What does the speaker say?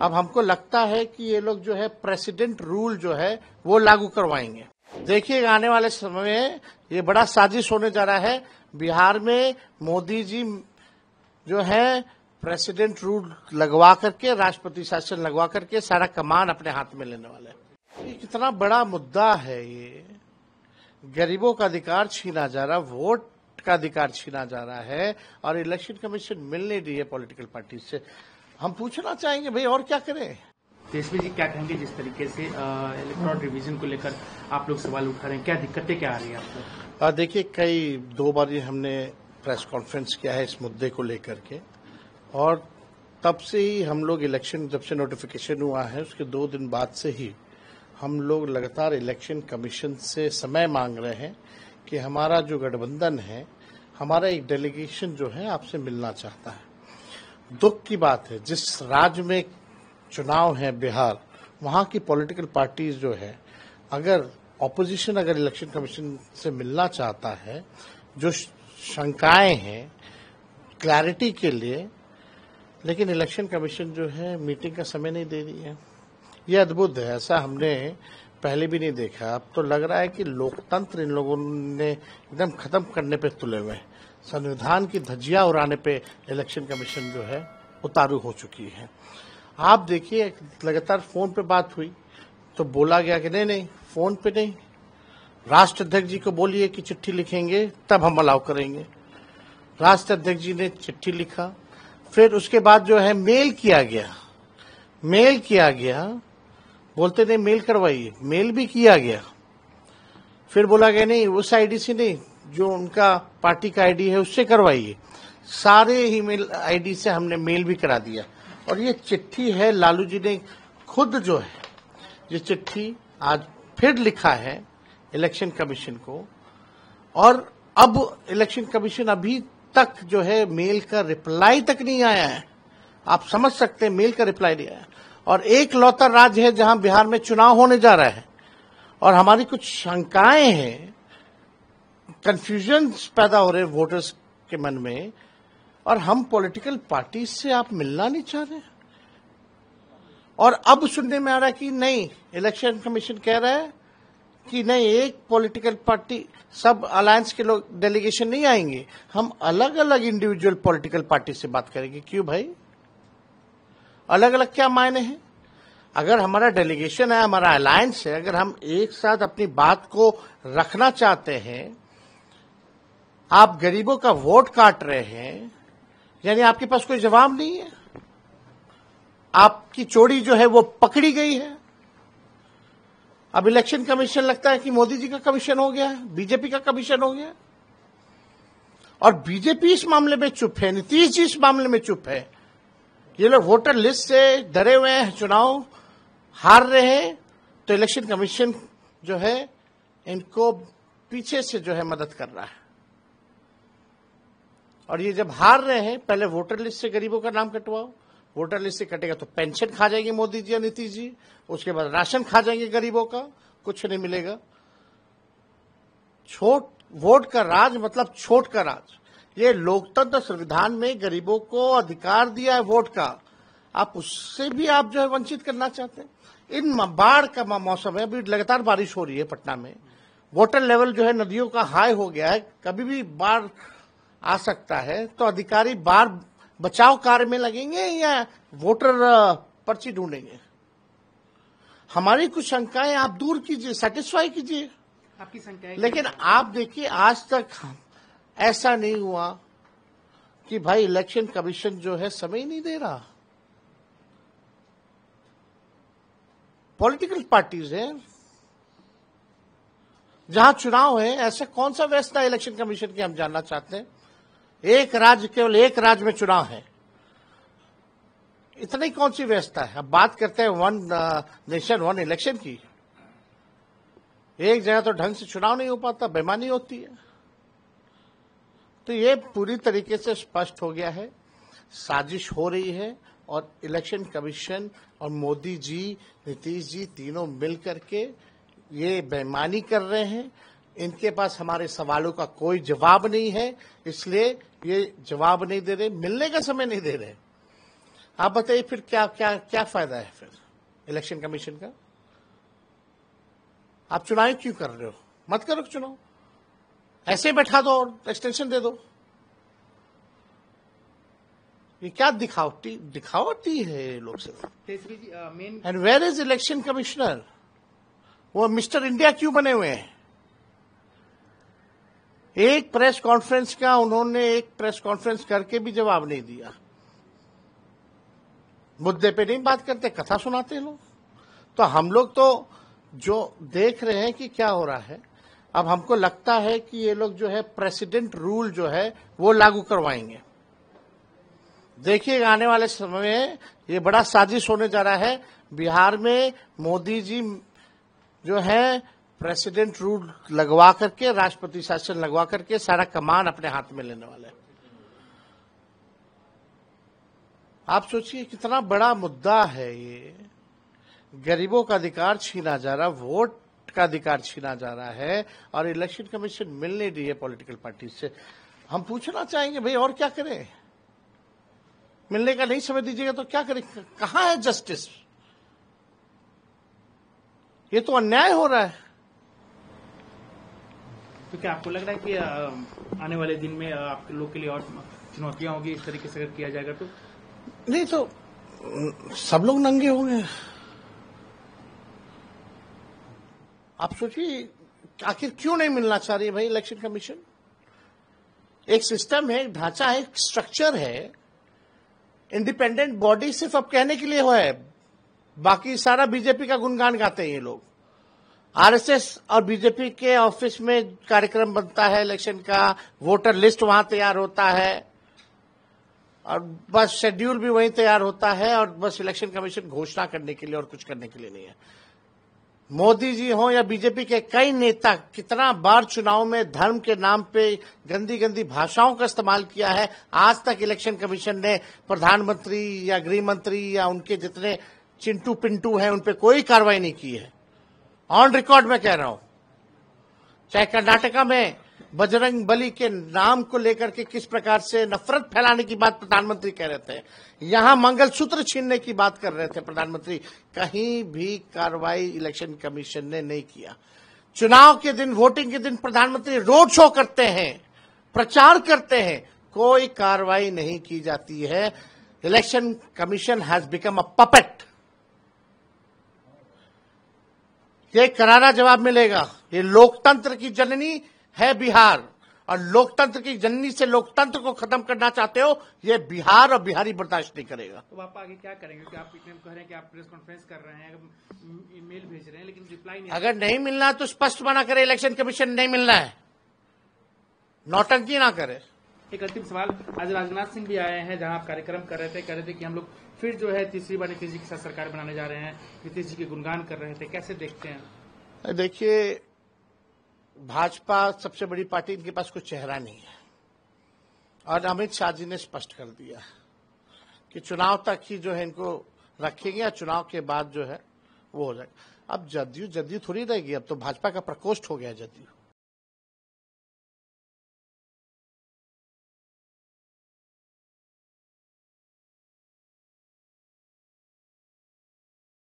अब हमको लगता है कि ये लोग जो है प्रेसिडेंट रूल जो है वो लागू करवाएंगे। देखिए आने वाले समय में ये बड़ा साजिश होने जा रहा है। बिहार में मोदी जी जो है प्रेसिडेंट रूल लगवा करके, राष्ट्रपति शासन लगवा करके सारा कमान अपने हाथ में लेने वाले हैं। ये कितना बड़ा मुद्दा है। ये गरीबों का अधिकार छीना जा रहा, वोट का अधिकार छीना जा रहा है और इलेक्शन कमीशन मिल नहीं रही है पॉलिटिकल पार्टी से। हम पूछना चाहेंगे भाई और क्या करें। तेजस्वी जी क्या कहेंगे जिस तरीके से इलेक्टोरल रिवीजन को लेकर आप लोग सवाल उठा रहे हैं, क्या दिक्कतें क्या आ रही है आपको? देखिए दो बार हमने प्रेस कॉन्फ्रेंस किया है इस मुद्दे को लेकर के और तब से ही हम लोग इलेक्शन जब से नोटिफिकेशन हुआ है उसके 2 दिन बाद से ही हम लोग लगातार इलेक्शन कमीशन से समय मांग रहे हैं कि हमारा जो गठबंधन है, हमारा एक डेलीगेशन जो है आपसे मिलना चाहता है। दुख की बात है जिस राज्य में चुनाव है बिहार, वहां की पॉलिटिकल पार्टीज जो है, अगर ऑपोजिशन अगर इलेक्शन कमीशन से मिलना चाहता है, जो शंकाएं हैं क्लैरिटी के लिए, लेकिन इलेक्शन कमीशन जो है मीटिंग का समय नहीं दे रही है। ये अद्भुत है, ऐसा हमने पहले भी नहीं देखा। अब तो लग रहा है कि लोकतंत्र इन लोगों ने एकदम खत्म करने पे तुले हुए हैं। संविधान की धज्जियां उड़ाने पे इलेक्शन कमीशन जो है उतारू हो चुकी है। आप देखिए लगातार फोन पे बात हुई तो बोला गया कि नहीं फोन पे नहीं, राष्ट्र अध्यक्ष जी को बोलिए कि चिट्ठी लिखेंगे तब हम अलाउ करेंगे। राष्ट्र अध्यक्ष जी ने चिट्ठी लिखा, फिर उसके बाद जो है मेल किया गया, बोलते नहीं मेल करवाइए, मेल भी किया गया। फिर बोला गया नहीं उस आईडी से नहीं, जो उनका पार्टी का आईडी है उससे करवाइए। सारे ही मेल आईडी से हमने मेल भी करा दिया और ये चिट्ठी है लालू जी ने खुद जो है ये चिट्ठी आज फिर लिखा है इलेक्शन कमीशन को और अब इलेक्शन कमीशन अभी तक जो है मेल का रिप्लाई तक नहीं आया है। आप समझ सकते हैं मेल का रिप्लाई नहीं आया और एक लौता राज्य है जहां बिहार में चुनाव होने जा रहा है और हमारी कुछ शंकाएं हैं, कंफ्यूजन पैदा हो रहे वोटर्स के मन में और हम पॉलिटिकल पार्टी से आप मिलना नहीं चाह रहे। और अब सुनने में आ रहा है कि नहीं, इलेक्शन कमीशन कह रहा है कि नहीं, एक पॉलिटिकल पार्टी सब अलायंस के लोग डेलीगेशन नहीं आएंगे, हम अलग अलग इंडिविजुअल पॉलिटिकल पार्टी से बात करेंगे। क्यों भाई, अलग अलग क्या मायने हैं? अगर हमारा डेलीगेशन है, हमारा अलायंस है, अगर हम एक साथ अपनी बात को रखना चाहते हैं, आप गरीबों का वोट काट रहे हैं, यानी आपके पास कोई जवाब नहीं है, आपकी चोरी जो है वो पकड़ी गई है। अब इलेक्शन कमीशन लगता है कि मोदी जी का कमीशन हो गया है, बीजेपी का कमीशन हो गया और बीजेपी इस मामले में चुप है, नीतीश जी इस मामले में चुप है। ये लोग वोटर लिस्ट से डरे हुए हैं, चुनाव हार रहे हैं तो इलेक्शन कमीशन जो है इनको पीछे से जो है मदद कर रहा है। और ये जब हार रहे हैं, पहले वोटर लिस्ट से गरीबों का नाम कटवाओ, वोटर लिस्ट से कटेगा तो पेंशन खा जाएंगे मोदी जी या नीतीश जी, उसके बाद राशन खा जाएंगे गरीबों का, कुछ नहीं मिलेगा। छोट वोट का राज मतलब छोट का राज। ये लोकतंत्र संविधान में गरीबों को अधिकार दिया है वोट का, आप उससे भी आप जो है वंचित करना चाहते हैं। इन बाढ़ का मौसम है, अभी लगातार बारिश हो रही है पटना में, वाटर लेवल जो है नदियों का हाई हो गया है, कभी भी बाढ़ आ सकता है। तो अधिकारी बाढ़ बचाव कार्य में लगेंगे या वोटर पर्ची ढूंढेंगे? हमारी कुछ शंकाएं आप दूर कीजिए, सेटिस्फाई कीजिए आपकी शंकाएं। लेकिन आप देखिए आज तक ऐसा नहीं हुआ कि भाई इलेक्शन कमीशन जो है समय नहीं दे रहा। पॉलिटिकल पार्टीज हैं, जहां चुनाव है, ऐसा कौन सा व्यवस्था है इलेक्शन कमीशन की हम जानना चाहते हैं। एक राज्य, केवल एक राज्य में चुनाव है, इतनी कौन सी व्यवस्था है। अब बात करते हैं वन नेशन वन इलेक्शन की, एक जगह तो ढंग से चुनाव नहीं हो पाता, बेईमानी होती है। तो ये पूरी तरीके से स्पष्ट हो गया है, साजिश हो रही है और इलेक्शन कमीशन और मोदी जी, नीतीश जी तीनों मिलकर के ये बेईमानी कर रहे हैं। इनके पास हमारे सवालों का कोई जवाब नहीं है, इसलिए ये जवाब नहीं दे रहे, मिलने का समय नहीं दे रहे। आप बताइए फिर क्या क्या क्या फायदा है फिर इलेक्शन कमीशन का? आप चुनाव क्यों कर रहे हो? मत करो चुनाव, ऐसे बैठा दो और एक्सटेंशन दे दो। ये क्या दिखावटी है ये लोग से। And where is election commissioner? वो मिस्टर इंडिया क्यों बने हुए हैं? एक प्रेस कॉन्फ्रेंस का उन्होंने एक प्रेस कॉन्फ्रेंस करके भी जवाब नहीं दिया। मुद्दे पे नहीं बात करते, कथा सुनाते हैं लोग। तो हम लोग तो जो देख रहे हैं कि क्या हो रहा है, अब हमको लगता है कि ये लोग जो है प्रेसिडेंट रूल जो है वो लागू करवाएंगे। देखिए आने वाले समय में ये बड़ा साजिश होने जा रहा है। बिहार में मोदी जी जो है प्रेसिडेंट रूल लगवा करके, राष्ट्रपति शासन लगवा करके सारा कमान अपने हाथ में लेने वाले हैं। आप सोचिए कितना बड़ा मुद्दा है ये। गरीबों का अधिकार छीना जा रहा, वोट का अधिकार छीना जा रहा है और इलेक्शन कमीशन मिल नहीं रही है पॉलिटिकल पार्टी से। हम पूछना चाहेंगे भाई और क्या करें? मिलने का नहीं समय दीजिएगा तो क्या करें? कहां है जस्टिस? ये तो अन्याय हो रहा है। तो क्या आपको लग रहा है कि आने वाले दिन में आप लोग के लिए और चुनौतियां होगी इस तरीके से अगर किया जाएगा तो? नहीं तो सब लोग नंगे होंगे। आप सोचिए आखिर क्यों नहीं मिलना चाह रही है भाई इलेक्शन कमीशन? एक सिस्टम है, एक ढांचा है, एक स्ट्रक्चर है। इंडिपेंडेंट बॉडी सिर्फ अब कहने के लिए हुआ है, बाकी सारा बीजेपी का गुणगान गाते हैं ये लोग। आरएसएस और बीजेपी के ऑफिस में कार्यक्रम बनता है इलेक्शन का, वोटर लिस्ट वहां तैयार होता है और बस शेड्यूल भी वहीं तैयार होता है और बस इलेक्शन कमीशन घोषणा करने के लिए और कुछ करने के लिए नहीं है। मोदी जी हो या बीजेपी के कई नेता कितना बार चुनाव में धर्म के नाम पे गंदी गंदी भाषाओं का इस्तेमाल किया है। आज तक इलेक्शन कमीशन ने प्रधानमंत्री या गृह मंत्री या उनके जितने चिंटू पिंटू हैं उन पे कोई कार्रवाई नहीं की है। ऑन रिकॉर्ड में कह रहा हूं, चाहे कर्नाटका में बजरंग बली के नाम को लेकर के किस प्रकार से नफरत फैलाने की बात प्रधानमंत्री कह रहे थे, यहां मंगलसूत्र छीनने की बात कर रहे थे प्रधानमंत्री, कहीं भी कार्रवाई इलेक्शन कमीशन ने नहीं किया। चुनाव के दिन, वोटिंग के दिन प्रधानमंत्री रोड शो करते हैं, प्रचार करते हैं, कोई कार्रवाई नहीं की जाती है। Election commission has become a puppet. ये करारा जवाब मिलेगा। ये लोकतंत्र की जननी है बिहार और लोकतंत्र की जननी से लोकतंत्र को खत्म करना चाहते हो, ये बिहार और बिहारी बर्दाश्त नहीं करेगा। तो आप आगे क्या करेंगे? क्योंकि आप कह रहे हैं कि आप प्रेस कॉन्फ्रेंस कर रहे हैं, ईमेल भेज रहे हैं, लेकिन रिप्लाई नहीं। अगर नहीं मिलना तो स्पष्ट मना करे, इलेक्शन कमीशन नहीं मिलना है, नौटंकी ना करे। एक अंतिम सवाल, आज राजनाथ सिंह भी आए हैं जहां आप कार्यक्रम कर रहे थे कि हम लोग फिर जो है तीसरी बार नीतीश जी के साथ सरकार बनाने जा रहे हैं, नीतीश जी के गुणगान कर रहे थे, कैसे देखते हैं? देखिए भाजपा सबसे बड़ी पार्टी, इनके पास कोई चेहरा नहीं है और अमित शाह जी ने स्पष्ट कर दिया कि चुनाव तक ही जो है इनको रखेंगे या चुनाव के बाद जो है वो हो जाएगा। अब जदयू थोड़ी रहेगी, अब तो भाजपा का प्रकोष्ठ हो गया जदयू।